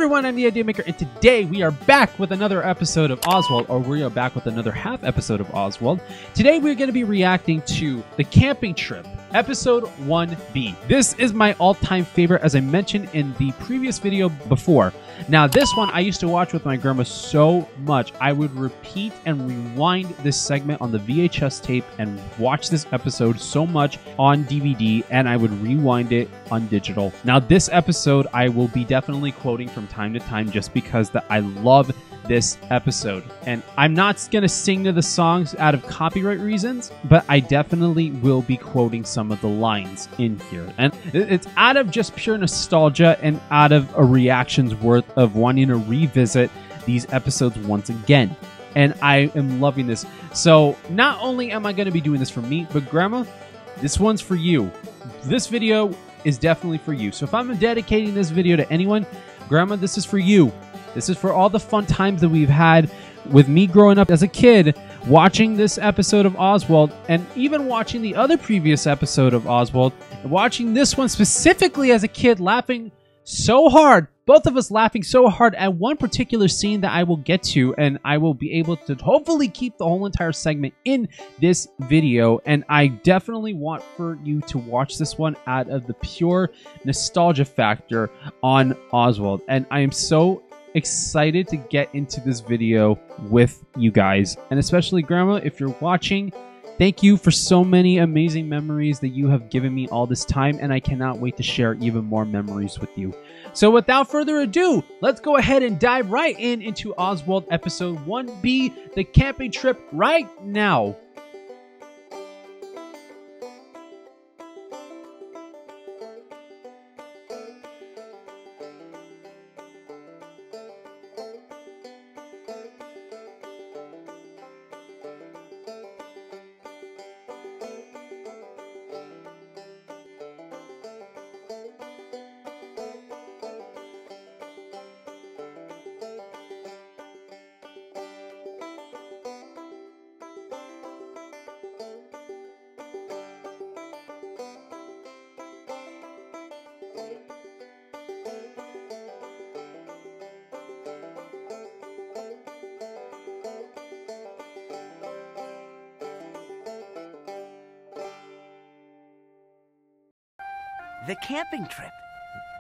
everyone, I'm the Idea Maker, and today we are back with another episode of Oswald, or we are back with another half episode of Oswald. Today we're going to be reacting to The Camping Trip, episode 1B. This is my all-time favorite, as I mentioned in the previous video before. Now this one I used to watch with my grandma so much, I would repeat and rewind this segment on the VHS tape and watch this episode so much on DVD, and I would rewind it on digital. Now this episode I will be definitely quoting from time to time just because I love this episode. And I'm not going to sing to the songs out of copyright reasons, but I definitely will be quoting some of the lines in here. And it's out of just pure nostalgia and out of a reaction's worth of wanting to revisit these episodes once again. And I am loving this. So not only am I going to be doing this for me, but Grandma, this one's for you. This video is definitely for you. So if I'm dedicating this video to anyone, Grandma, this is for you. This is for all the fun times that we've had with me growing up as a kid, watching this episode of Oswald, and even watching the other previous episode of Oswald, and watching this one specifically as a kid, laughing so hard, both of us laughing so hard at one particular scene that I will get to, and I will be able to hopefully keep the whole entire segment in this video. And I definitely want for you to watch this one out of the pure nostalgia factor on Oswald. And I am so excited to get into this video with you guys, and especially Grandma, if you're watching, thank you for so many amazing memories that you have given me all this time, and I cannot wait to share even more memories with you. So without further ado, let's go ahead and dive right into Oswald episode 1B, The Camping Trip, right now. The Camping Trip.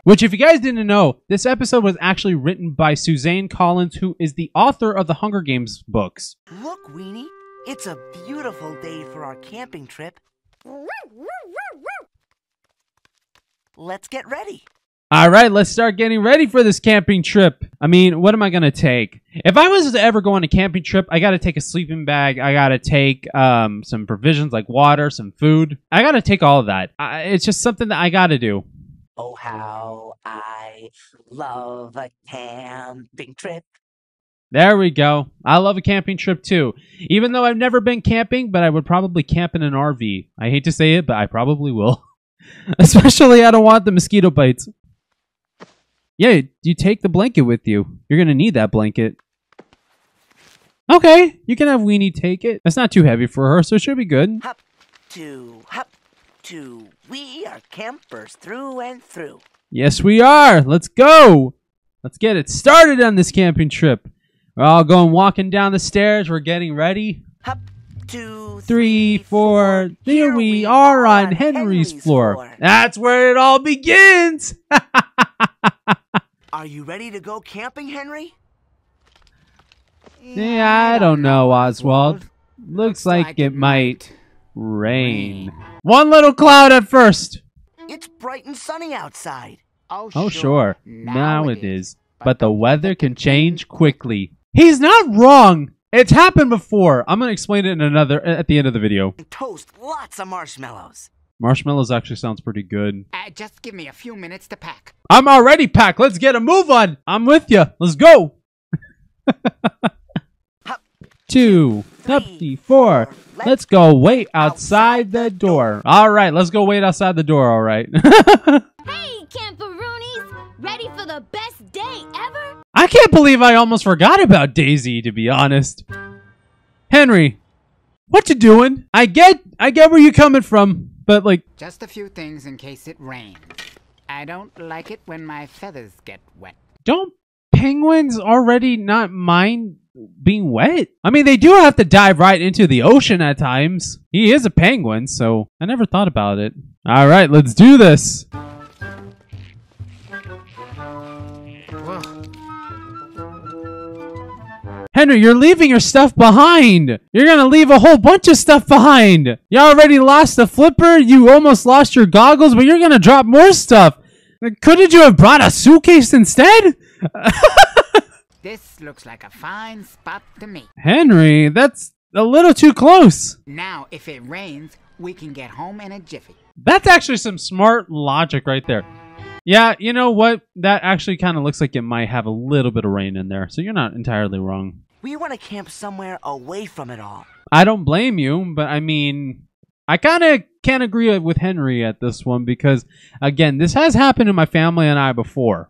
Which, if you guys didn't know, this episode was actually written by Suzanne Collins, who is the author of the Hunger Games books. Look, Weenie, it's a beautiful day for our camping trip. Let's get ready. All right, let's start getting ready for this camping trip. I mean, what am I going to take? If I was to ever go on a camping trip, I got to take a sleeping bag. I got to take some provisions like water, some food. I got to take all of that. It's just something that I got to do. Oh, how I love a camping trip. There we go. I love a camping trip too. Even though I've never been camping, but I would probably camp in an RV. I hate to say it, but I probably will. Especially I don't want the mosquito bites. Yeah, you take the blanket with you. You're going to need that blanket. Okay, you can have Weenie take it. It's not too heavy for her, so it should be good. Hop to. We are campers through and through. Yes, we are. Let's go. Let's get it started on this camping trip. We're all going walking down the stairs. We're getting ready. Hop, 2, 3, 4. Here we are on Henry's floor. That's where it all begins. Are you ready to go camping, Henry? Yeah, I don't know, Oswald. Looks like it might rain. One little cloud at first. It's bright and sunny outside. Oh, sure. Now it is. But the weather can change quickly. He's not wrong. It's happened before. I'm going to explain it at the end of the video. Toast lots of marshmallows. Marshmallows actually sounds pretty good. Just give me a few minutes to pack. I'm already packed. Let's get a move on. I'm with you. Let's go. 2, 3, 4. Let's go wait outside the door. All right, let's go wait outside the door. All right. Hey, camperoonies! Ready for the best day ever? I can't believe I almost forgot about Daisy, to be honest. Henry, what you doing? I get where you're coming from, but like... Just a few things in case it rains. I don't like it when my feathers get wet. Don't penguins already not mind being wet? I mean, they do have to dive right into the ocean at times. He is a penguin, so I never thought about it. All right, let's do this. Whoa. Henry, you're leaving your stuff behind. You're gonna leave a whole bunch of stuff behind. You already lost the flipper. You almost lost your goggles, but you're gonna drop more stuff. Couldn't you have brought a suitcase instead? This looks like a fine spot to me. Henry, that's a little too close. Now, if it rains, we can get home in a jiffy. That's actually some smart logic right there. Yeah, you know what? That actually kind of looks like it might have a little bit of rain in there, so you're not entirely wrong. We want to camp somewhere away from it all. I don't blame you, but I mean, I kind of can't agree with Henry at this one because, again, this has happened to my family and I before.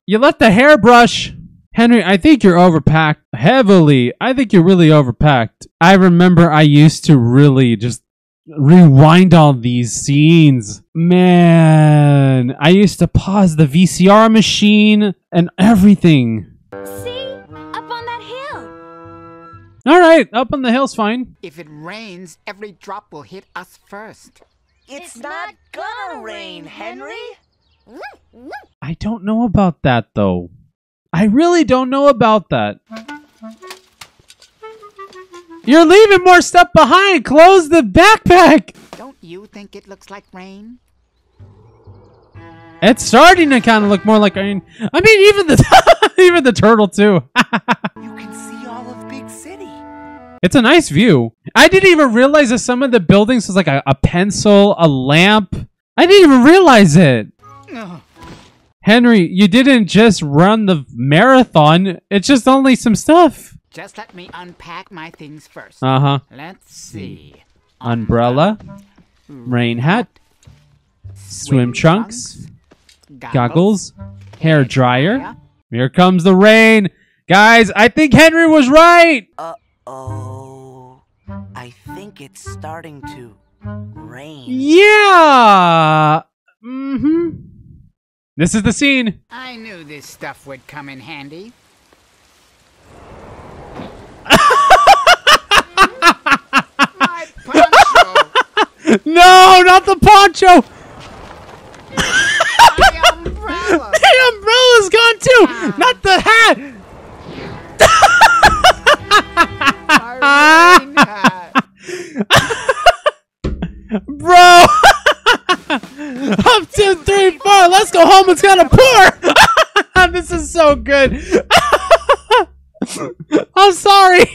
You left the hairbrush. Henry, I think you're overpacked heavily. I think you're really overpacked. I remember I used to really just rewind all these scenes. Man, I used to pause the VCR machine and everything. See? Up on that hill. All right, up on the hill's fine. If it rains, every drop will hit us first. It's not gonna rain, Henry. I don't know about that, though. I really don't know about that. You're leaving more stuff behind. Close the backpack. Don't you think it looks like rain? It's starting to kind of look more like rain. I mean, even the even the turtle too. You can see all of Big City. It's a nice view. I didn't even realize that some of the buildings was like a pencil, a lamp. I didn't even realize it. Ugh. Henry, you didn't just run the marathon. It's just only some stuff. Just let me unpack my things first. Uh-huh. Let's see. Umbrella, rain hat, swim trunks, goggles, hair dryer. Here comes the rain. Guys, I think Henry was right. Uh-oh. I think it's starting to rain. Yeah. Mm-hmm. This is the scene. I knew this stuff would come in handy. My poncho! No, not the poncho. My umbrella! The umbrella's gone too. Not the hat. My rain hat! Bro. Up 2, 3, 4. Let's go home. It's gonna pour. This is so good. I'm sorry,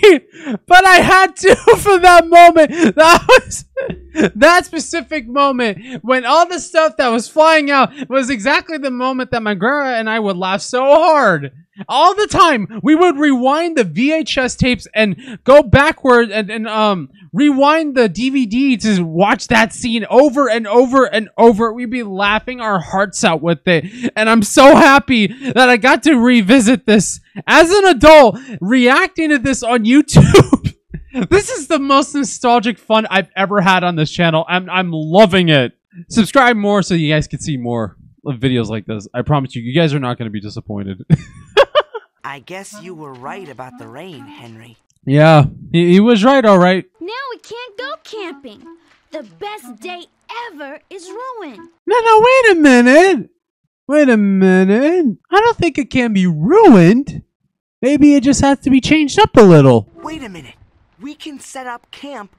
but I had to for that moment. That specific moment when all the stuff that was flying out was exactly the moment that my grandma and I would laugh so hard. All the time, we would rewind the VHS tapes and go backward and rewind the DVD to watch that scene over and over and over. We'd be laughing our hearts out with it. And I'm so happy that I got to revisit this as an adult, reacting to this on YouTube. This is the most nostalgic fun I've ever had on this channel. I'm loving it. Subscribe more so you guys can see more of videos like this. I promise you, you guys are not going to be disappointed. I guess you were right about the rain, Henry. Yeah, he was right, all right. Now we can't go camping. The best day ever is ruined. No, wait a minute. Wait a minute. I don't think it can be ruined. Maybe it just has to be changed up a little. Wait a minute. We can set up camp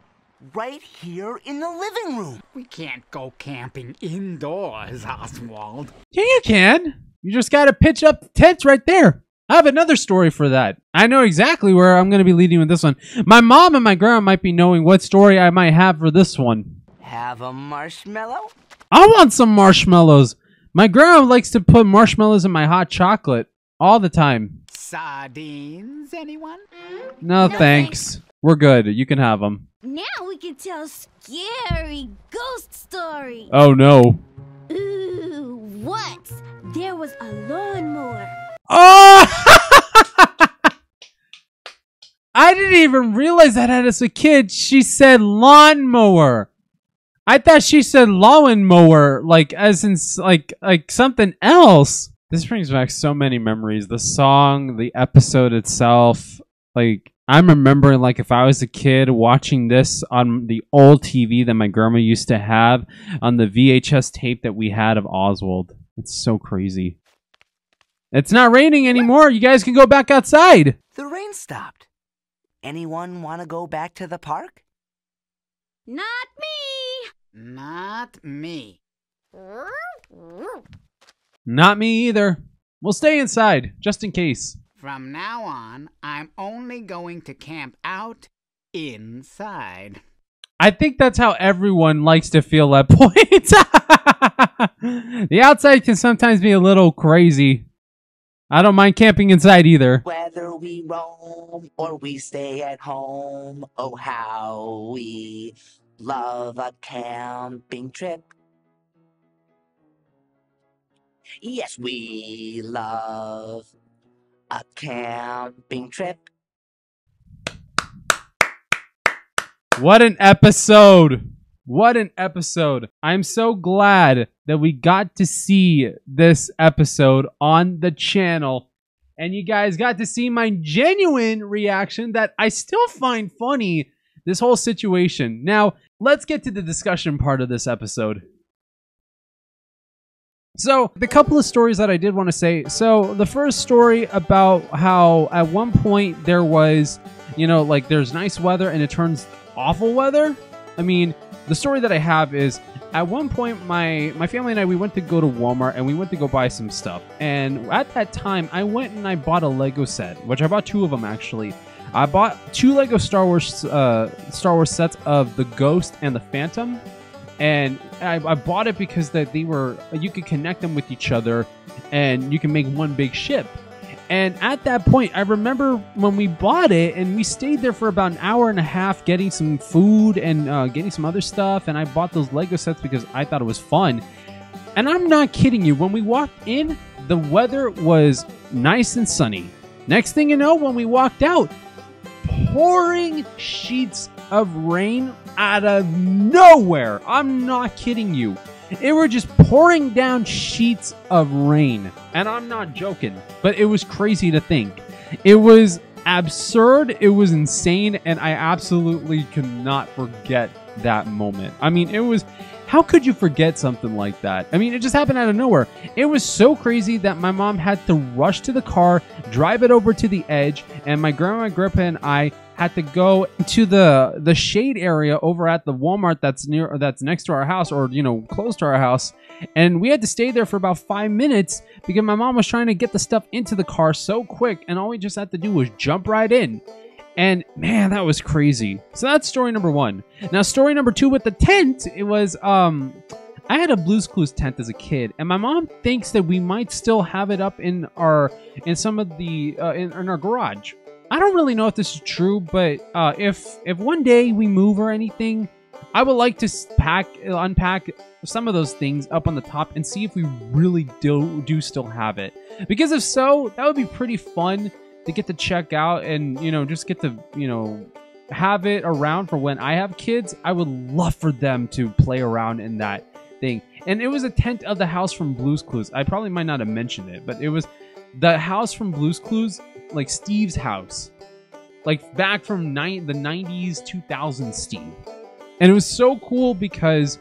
right here in the living room. We can't go camping indoors, Oswald. Yeah, you can. You just gotta pitch up the tents right there. I have another story for that. I know exactly where I'm going to be leading with this one. My mom and my grandma might be knowing what story I might have for this one. Have a marshmallow? I want some marshmallows. My grandma likes to put marshmallows in my hot chocolate all the time. Sardines, anyone? No, thanks. We're good. You can have them. Now we can tell scary ghost stories. Oh, no. Ooh, what? There was a lawnmower. Oh! I didn't even realize that as a kid. She said lawnmower. I thought she said lawnmower, like as in like something else. This brings back so many memories. The song, the episode itself. Like, I'm remembering, like, if I was a kid watching this on the old TV that my grandma used to have on the VHS tape that we had of Oswald. It's so crazy. It's not raining anymore. You guys can go back outside. The rain stopped. Anyone want to go back to the park? Not me. Not me. Not me either. We'll stay inside, just in case. From now on, I'm only going to camp out inside. I think that's how everyone likes to feel at points. The outside can sometimes be a little crazy. I don't mind camping inside either. Whether we roam or we stay at home, oh how we love a camping trip. Yes, we love a camping trip. What an episode! What an episode. I'm so glad that we got to see this episode on the channel. And you guys got to see my genuine reaction that I still find funny, this whole situation. Now, let's get to the discussion part of this episode. So, the couple of stories that I did want to say. So, the first story about how at one point there was, you know, like there's nice weather and it turns awful weather. I mean, the story that I have is at one point my family and I, we went to go to Walmart and we went to go buy some stuff. And at that time, I went and I bought a Lego set, which I bought 2 of them actually. I bought 2 Lego Star Wars sets of the Ghost and the Phantom. And I bought it because that they were, you could connect them with each other and you can make one big ship. And at that point, I remember when we bought it and we stayed there for about an hour and a half getting some food and getting some other stuff. And I bought those Lego sets because I thought it was fun. And I'm not kidding you. When we walked in, the weather was nice and sunny. Next thing you know, when we walked out, pouring sheets of rain out of nowhere. I'm not kidding you. It were just pouring down sheets of rain. And I'm not joking, but it was crazy to think. It was absurd, it was insane, and I absolutely could not forget that moment. I mean, it was... How could you forget something like that? I mean, it just happened out of nowhere. It was so crazy that my mom had to rush to the car, drive it over to the edge, and my grandma and grandpa and I had to go to the shade area over at the Walmart that's next to our house, or, you know, close to our house. And we had to stay there for about 5 minutes because my mom was trying to get the stuff into the car so quick, and all we just had to do was jump right in. And man, that was crazy. So that's story number 1. Now, story number 2 with the tent, it was, I had a Blue's Clues tent as a kid, and my mom thinks that we might still have it up in our garage. I don't really know if this is true, but if one day we move or anything, I would like to unpack some of those things up on the top and see if we really do still have it. Because if so, that would be pretty fun to get to check out and, you know, just get to, you know, have it around for when I have kids. I would love for them to play around in that thing. And it was a tent of the house from Blue's Clues. I probably might not have mentioned it, but it was the house from Blue's Clues, like Steve's house, like back from the 90s, 2000s Steve. And it was so cool because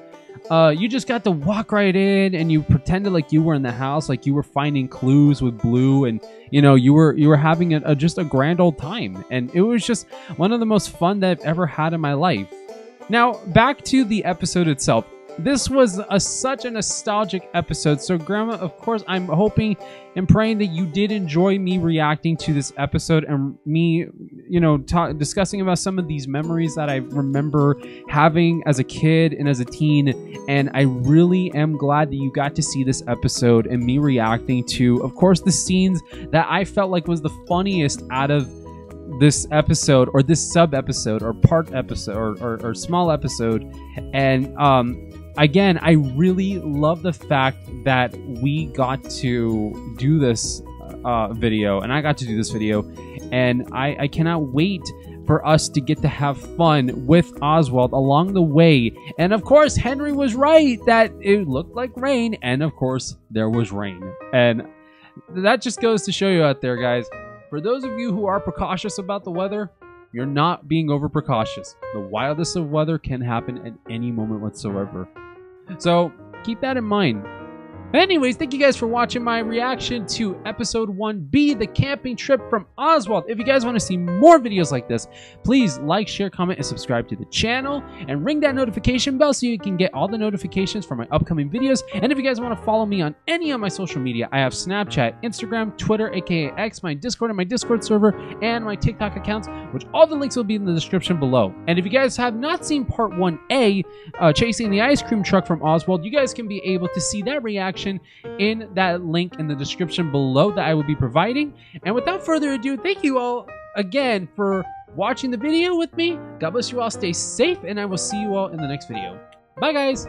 you just got to walk right in and you pretended like you were in the house, like you were finding clues with Blue, and you know, you were having just a grand old time. And it was just one of the most fun that I've ever had in my life. Now, back to the episode itself. This was such a nostalgic episode. So, Grandma, of course, I'm hoping and praying that you did enjoy me reacting to this episode and me, you know, discussing about some of these memories that I remember having as a kid and as a teen. And I really am glad that you got to see this episode and me reacting to, of course, the scenes that I felt like was the funniest out of this episode, or this sub episode, or part episode, or small episode. And again, I really love the fact that we got to do this video, and I got to do this video, and I cannot wait for us to get to have fun with Oswald along the way. And of course, Henry was right that it looked like rain, and of course, there was rain. And that just goes to show you out there, guys. For those of you who are precautious about the weather, you're not being over precautious. The wildest of weather can happen at any moment whatsoever. So keep that in mind. Anyways, thank you guys for watching my reaction to episode 1B, the camping trip from Oswald. If you guys want to see more videos like this, please like, share, comment, and subscribe to the channel. And ring that notification bell so you can get all the notifications for my upcoming videos. And if you guys want to follow me on any of my social media, I have Snapchat, Instagram, Twitter, aka X, my Discord and my Discord server, and my TikTok accounts, which all the links will be in the description below. And if you guys have not seen part 1A, Chasing the Ice Cream Truck from Oswald, you guys can be able to see that reaction in that link in the description below that I will be providing. And without further ado, thank you all again for watching the video with me. God bless you all, stay safe, and I will see you all in the next video. Bye guys!